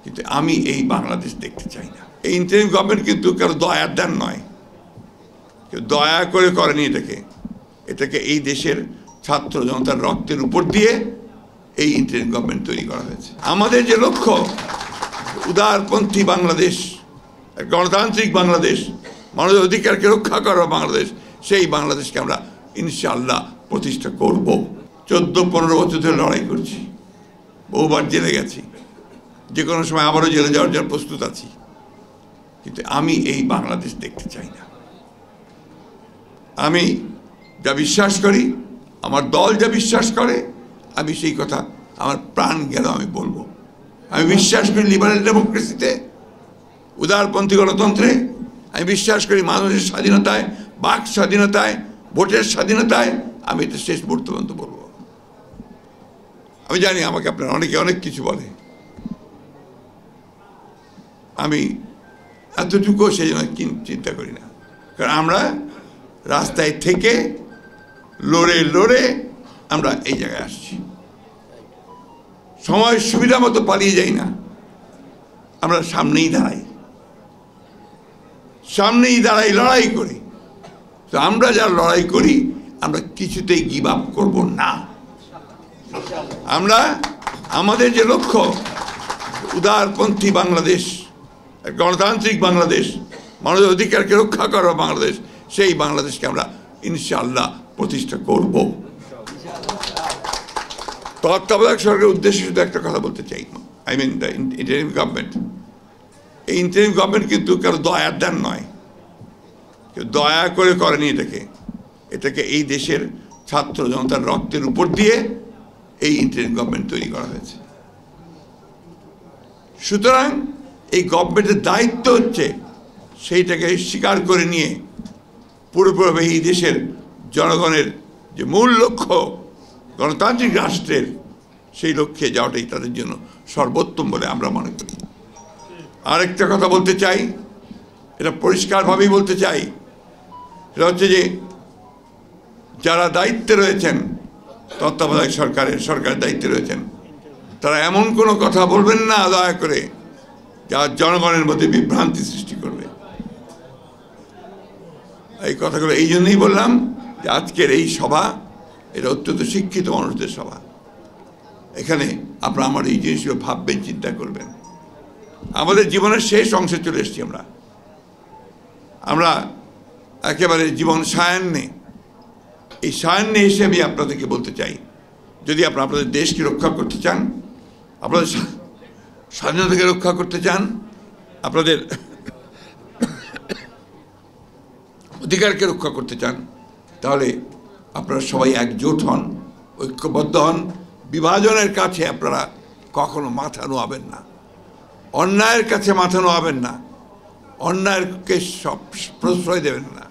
কিন্তু আমি এই বাংলাদেশ দেখতে চাই না। এই ইন্টারিম গভর্নমেন্ট কিন্তু কারো দয়ার দান নয়, কেউ দয়া করে করেনি এটাকে এই দেশের ছাত্র জনতার রক্তের উপর দিয়ে এই ইন্টারিম গভর্নমেন্ট তৈরি করা হয়েছে। আমাদের যে লক্ষ্য উদারপন্থী বাংলাদেশ, গণতান্ত্রিক বাংলাদেশ, মানুষের অধিকারকে রক্ষা করা বাংলাদেশ, সেই বাংলাদেশকে আমরা ইনশাআল্লাহ প্রতিষ্ঠা করব। 14-15 বছর ধরে লড়াই করছি, বহুবার জেলে গেছি, যে কোনো সময় আবারও জেলে যাওয়ার জন্য প্রস্তুত আছি, কিন্তু আমি এই বাংলাদেশ দেখতে চাই না। আমি যা বিশ্বাস করি, আমার দল যা বিশ্বাস করে, আমি সেই কথা আমার প্রাণ গেল আমি বলবো। আমি বিশ্বাস করি লিবারেল ডেমোক্রেসিতে, উদারপন্থী গণতন্ত্রে। আমি বিশ্বাস করি মানুষের স্বাধীনতায়, বাক স্বাধীনতায়, ভোটের স্বাধীনতায়। আমি এটা শেষ মুহূর্ত পর্যন্ত বলবো। আমি জানি আমাকে আপনারা অনেকে অনেক কিছু বলে, আমি এতটুকুও সেই জন্য চিন্তা করি না, কারণ আমরা রাস্তায় থেকে লড়ে লড়ে আমরা এই জায়গায় আসছি। সময় সুবিধা মতো পালিয়ে যাই না, আমরা সামনেই দাঁড়াই, লড়াই করি। তো আমরা যা লড়াই করি, আমরা কিছুতেই গিভ আপ করবো না। আমরা আমাদের যে লক্ষ্য উদারপন্থী বাংলাদেশ, গণতান্ত্রিক বাংলাদেশ, মানুষের অধিকারকে রক্ষা করা বাংলাদেশ, সেই বাংলাদেশকে আমরা ইনশাআল্লাহ প্রতিষ্ঠা করব। তত্ত্বাবধায়ক সরকারের উদ্দেশ্যে শুধু একটা কথা বলতে চাই, I mean the interim government. এই ইন্টারিম গভর্নমেন্ট কিন্তু কারো দয়ার দান নয়, কেউ দয়া করে করেনি এটাকে এই দেশের ছাত্র জনতার রক্তের উপর দিয়ে এই ইন্টারিম গভর্নমেন্ট তৈরি করা হয়েছে। সুতরাং এই গভর্নমেন্টের দায়িত্ব হচ্ছে সেইটাকে স্বীকার করে নিয়ে পুরোপুরি এই দেশের জনগণের যে মূল লক্ষ্য গণতান্ত্রিক রাষ্ট্রের, সেই লক্ষ্যে যাওয়াটাই তাদের জন্য সর্বোত্তম বলে আমরা মনে করি। আরেকটা কথা বলতে চাই, এটা পরিষ্কারভাবেই বলতে চাই, সেটা হচ্ছে যে যারা দায়িত্বে রয়েছেন, তত্ত্বাবধায়ক সরকারের দায়িত্বে রয়েছেন, তারা এমন কোনো কথা বলবেন না দয়া করে যা জনগণের মধ্যে বিভ্রান্তি সৃষ্টি করবে। এই কথাগুলো এই জন্যই বললাম যে আজকের এই সভা, এটা অত্যন্ত শিক্ষিত মানুষদের সভা। এখানে আপনারা আমার এই জিনিসগুলো ভাববেন, চিন্তা করবেন। আমাদের জীবনের শেষ অংশে চলে এসেছি আমরা একেবারে জীবন সায়ান্নে। এই সায়ান্নে এসে আমি আপনাদেরকে বলতে চাই, যদি আপনাদের দেশকে রক্ষা করতে চান, আপনাদের স্বাধীনতাকে রক্ষা করতে চান, আপনাদের অধিকারকে রক্ষা করতে চান, তাহলে আপনারা সবাই একজোট হন, ঐক্যবদ্ধ হন। বিভাজনের কাছে আপনারা কখনো মাথা নোয়াবেন না, অন্যায়ের কাছে মাথা নোয়াবেন না, অন্যায়কে সব প্রশ্রয় দেবেন না।